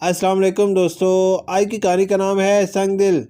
السلام علیکم دوستو، آج کی کہانی کا نام ہے سنگ دل۔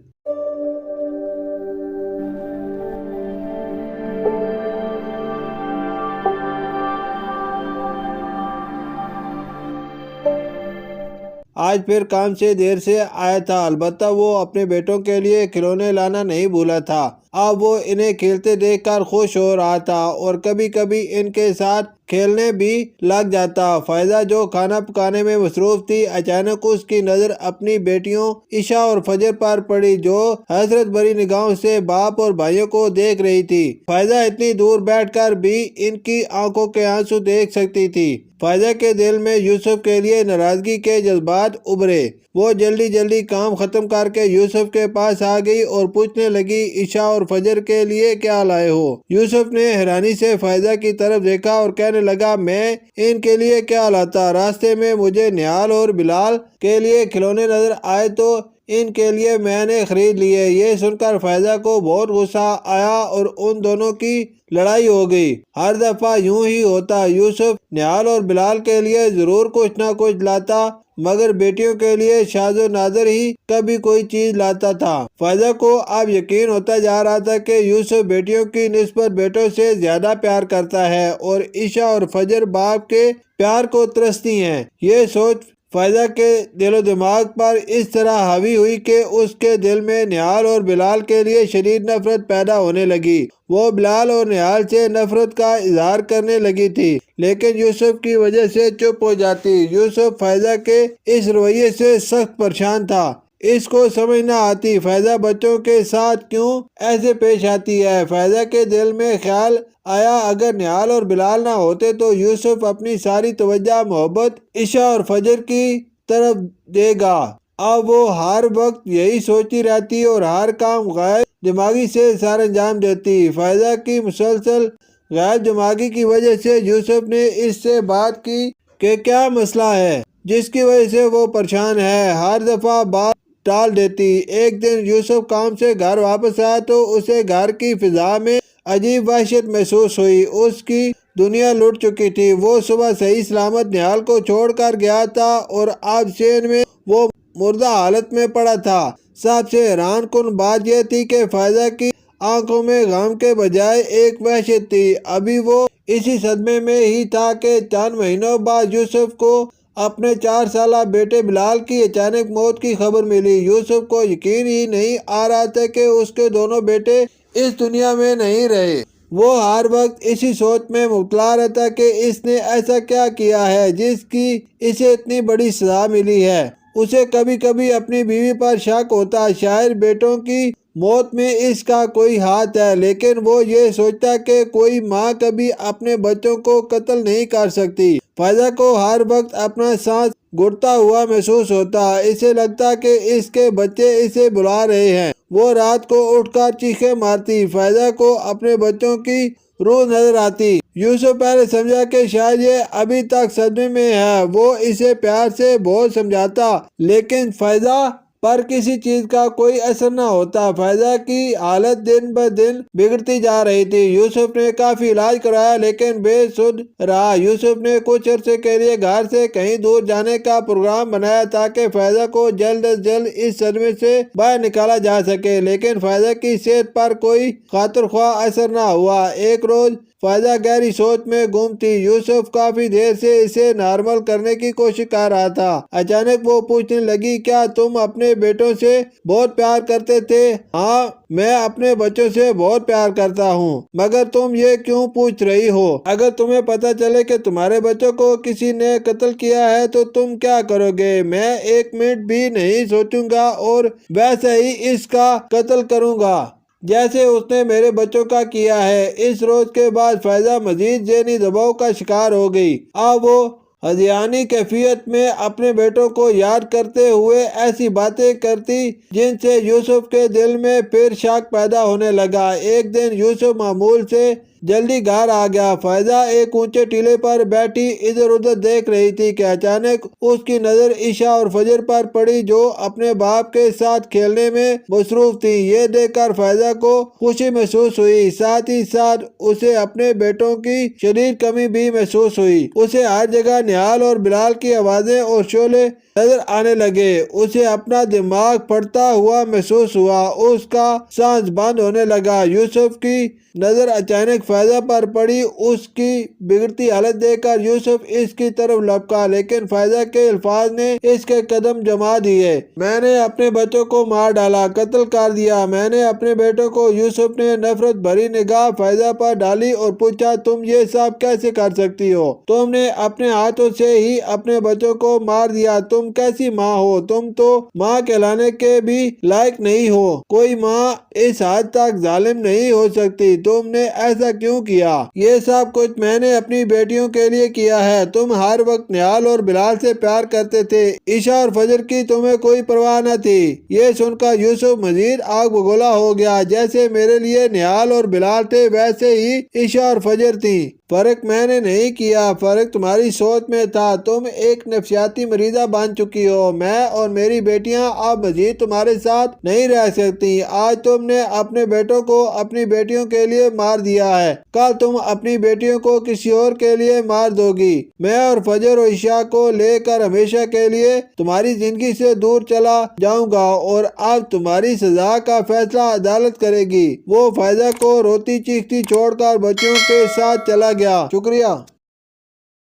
آج پھر کام سے دیر سے آیا تھا، البتہ وہ اپنے بیٹوں کے لیے کھلونے لانا نہیں بھولا تھا۔ اب وہ انہیں کھیلتے دیکھ کر خوش ہو رہا تھا اور کبھی کبھی ان کے ساتھ کھیلنے بھی لگ جاتا۔ فائزہ جو کھانا پکانے میں مصروف تھی، اچانک اس کی نظر اپنی بیٹیوں عشاء اور فجر پر پڑی، جو حسرت بھری نگاہوں سے باپ اور بھائیوں کو دیکھ رہی تھی۔ فائزہ اتنی دور بیٹھ کر بھی ان کی آنکھوں کے آنسو دیکھ سکتی تھی۔ فائزہ کے دل میں یوسف کے لیے ناراضگی کے جذبات ابھرے۔ وہ جلدی جلدی کام ختم کر کے یوسف کے پاس آ گئی اور پوچھنے لگی، عشاء اور فجر کے لیے کیا لائے ہو؟ یوسف نے حیرانی سے فائزہ کی طرف دیکھا اور کہنے لگا، میں ان کے لیے کیا لاتا؟ راستے میں مجھے نہال اور بلال کے لیے کھلونے نظر آئے تو ان کے لیے میں نے خرید لیے۔ یہ سن کر فائزہ کو بہت غصہ آیا اور ان دونوں کی لڑائی ہو گئی۔ ہر دفعہ یوں ہی ہوتا، یوسف نہال اور بلال کے لیے ضرور کچھ نہ کچھ لاتا، مگر بیٹیوں کے لیے شاذ و نادر ہی کبھی کوئی چیز لاتا تھا۔ فائزہ کو اب یقین ہوتا جا رہا تھا کہ یوسف بیٹیوں کی نسبت بیٹوں سے زیادہ پیار کرتا ہے اور عشاء اور فجر باپ کے پیار کو ترستی ہیں۔ یہ سوچ فائزہ کے دل و دماغ پر اس طرح حاوی ہوئی کہ اس کے دل میں نہال اور بلال کے لیے شدید نفرت پیدا ہونے لگی۔ وہ بلال اور نہال سے نفرت کا اظہار کرنے لگی تھی، لیکن یوسف کی وجہ سے چپ ہو جاتی۔ یوسف فائزہ کے اس رویے سے سخت پریشان تھا۔ اس کو سمجھ نہ آتی فائزہ بچوں کے ساتھ کیوں ایسے پیش آتی ہے۔ فائزہ کے دل میں خیال آیا، اگر نہال اور بلال نہ ہوتے تو یوسف اپنی ساری توجہ محبت عشاء اور فجر کی طرف دے گا۔ اب وہ ہر وقت یہی سوچتی رہتی اور ہر کام غیر دماغی سے سر انجام دیتی۔ فائزہ کی مسلسل غیر دماغی کی وجہ سے یوسف نے اس سے بات کی کہ کیا مسئلہ ہے جس کی وجہ سے وہ پریشان ہے۔ ہر دفعہ بات ٹال دیتی۔ ایک دن یوسف کام سے گھر واپس آیا تو اسے گھر کی فضا میں عجیب وحشت محسوس ہوئی۔ اس کی دنیا لٹ چکی تھی۔ وہ صبح صحیح سلامت نہال کو چھوڑ کر گیا تھا اور اب شہر میں وہ مردہ حالت میں پڑا تھا۔ سب سے حیران کن بات یہ تھی کہ فائزہ کی آنکھوں میں غم کے بجائے ایک وحشت تھی۔ ابھی وہ اسی صدمے میں ہی تھا کہ چند مہینوں بعد یوسف کو اپنے 4 سالہ بیٹے بلال کی اچانک موت کی خبر ملی۔ یوسف کو یقین ہی نہیں آ رہا تھا کہ اس کے دونوں بیٹے اس دنیا میں نہیں رہے۔ وہ ہر وقت اسی سوچ میں مبتلا رہتا کہ اس نے ایسا کیا کیا ہے جس کی اسے اتنی بڑی سزا ملی ہے۔ اسے کبھی کبھی اپنی بیوی پر شک ہوتا، شاید بیٹوں کی موت میں اس کا کوئی ہاتھ ہے، لیکن وہ یہ سوچتا کہ کوئی ماں کبھی اپنے بچوں کو قتل نہیں کر سکتی۔ فائزہ کو ہر وقت اپنا سانس گھٹتا ہوا محسوس ہوتا۔ اسے لگتا کہ اس کے بچے اسے بلا رہے ہیں۔ وہ رات کو اٹھ کر چیخیں مارتی۔ فائزہ کو اپنے بچوں کی روح نظر آتی۔ یوسف پہلے سمجھا کہ شاید یہ ابھی تک صدمے میں ہے۔ وہ اسے پیار سے بہت سمجھاتا، لیکن فائزہ پر کسی چیز کا کوئی اثر نہ ہوتا۔ فائزہ کی حالت دن بہ دن بگڑتی جا رہی تھی۔ یوسف نے کافی علاج کرایا لیکن بے سود رہا۔ یوسف نے کچھ عرصے کے لیے گھر سے کہیں دور جانے کا پروگرام بنایا تاکہ فائزہ کو جلد از جلد اس صدمے سے باہر نکالا جا سکے، لیکن فائزہ کی صحت پر کوئی خاطر خواہ اثر نہ ہوا۔ ایک روز فائزہ گہری سوچ میں گم تھی۔ یوسف کافی دیر سے اسے نارمل کرنے کی کوشش کر رہا تھا۔ اچانک وہ پوچھنے لگی، کیا تم اپنے بیٹوں سے بہت پیار کرتے تھے؟ ہاں، میں اپنے بچوں سے بہت پیار کرتا ہوں، مگر تم یہ کیوں پوچھ رہی ہو؟ اگر تمہیں پتہ چلے کہ تمہارے بچوں کو کسی نے قتل کیا ہے تو تم کیا کرو گے؟ میں 1 منٹ بھی نہیں سوچوں گا اور ویسے ہی اس کا قتل کروں گا جیسے اس نے میرے بچوں کا کیا ہے۔ اس روز کے بعد فائزہ مزید ذہنی دباؤ کا شکار ہو گئی۔ اب وہ ہذیانی کیفیت میں اپنے بیٹوں کو یاد کرتے ہوئے ایسی باتیں کرتی جن سے یوسف کے دل میں پھر شک پیدا ہونے لگا۔ ایک دن یوسف معمول سے جلدی گھر آ گیا۔ فائزہ ایک اونچے ٹیلے پر بیٹھی ادھر ادھر دیکھ رہی تھی کہ اچانک اس کی نظر عشاء اور فجر پر پڑی جو اپنے باپ کے ساتھ کھیلنے میں مصروف تھی۔ یہ دیکھ کر فائزہ کو خوشی محسوس ہوئی، ساتھ ہی ساتھ اسے اپنے بیٹوں کی شدید کمی بھی محسوس ہوئی۔ اسے ہر جگہ نہال اور بلال کی آوازیں اور شعلے نظر آنے لگے۔ اسے اپنا دماغ پھٹتا ہوا محسوس ہوا، اس کا سانس بند ہونے لگا۔ یوسف کی نظر اچانک فائزہ پر پڑی۔ اس کی بگڑتی حالت دیکھ کر یوسف اس کی طرف لپکا، لیکن فائزہ کے الفاظ نے اس کے قدم جما دیے۔ میں نے اپنے بچوں کو مار ڈالا، قتل کر دیا۔ میں نے اپنے بیٹوں کو۔ یوسف نے نفرت بھری نگاہ فائزہ پر ڈالی اور پوچھا، تم یہ سب کیسے کر سکتی ہو؟ تم نے اپنے ہاتھوں سے ہی اپنے بچوں کو مار دیا۔ تم کیسی ماں ہو؟ تم تو ماں کہلانے کے بھی لائق نہیں ہو۔ کوئی ماں اس حد تک ظالم نہیں ہو سکتی۔ تم نے ایسا کیوں کیا؟ یہ سب کچھ میں نے اپنی بیٹیوں کے لیے کیا ہے۔ تم ہر وقت نہال اور بلال سے پیار کرتے تھے، عشاء اور فجر کی تمہیں کوئی پرواہ نہ تھی۔ یہ سن کر یوسف مزید آگ بگولا ہو گیا۔ جیسے میرے لیے نہال اور بلال تھے ویسے ہی عشاء اور فجر تھی۔ فرق میں نے نہیں کیا، فرق تمہاری سوچ میں تھا۔ تم ایک نفسیاتی مریضہ بن چکی ہو۔ میں اور میری بیٹیاں اب مزید تمہارے ساتھ نہیں رہ سکتی۔ آج تم نے اپنے بیٹوں کو اپنی بیٹیوں کے لیے مار دیا ہے، کل تم اپنی بیٹیوں کو کسی اور کے لیے مار دو گی۔ میں اور فجر و عشاء کو لے کر ہمیشہ کے لیے تمہاری زندگی سے دور چلا جاؤں گا، اور اب تمہاری سزا کا فیصلہ عدالت کرے گی۔ وہ فائزہ کو روتی چیختی چھوڑ کر بچوں کے ساتھ چلا گیا۔ شکریہ۔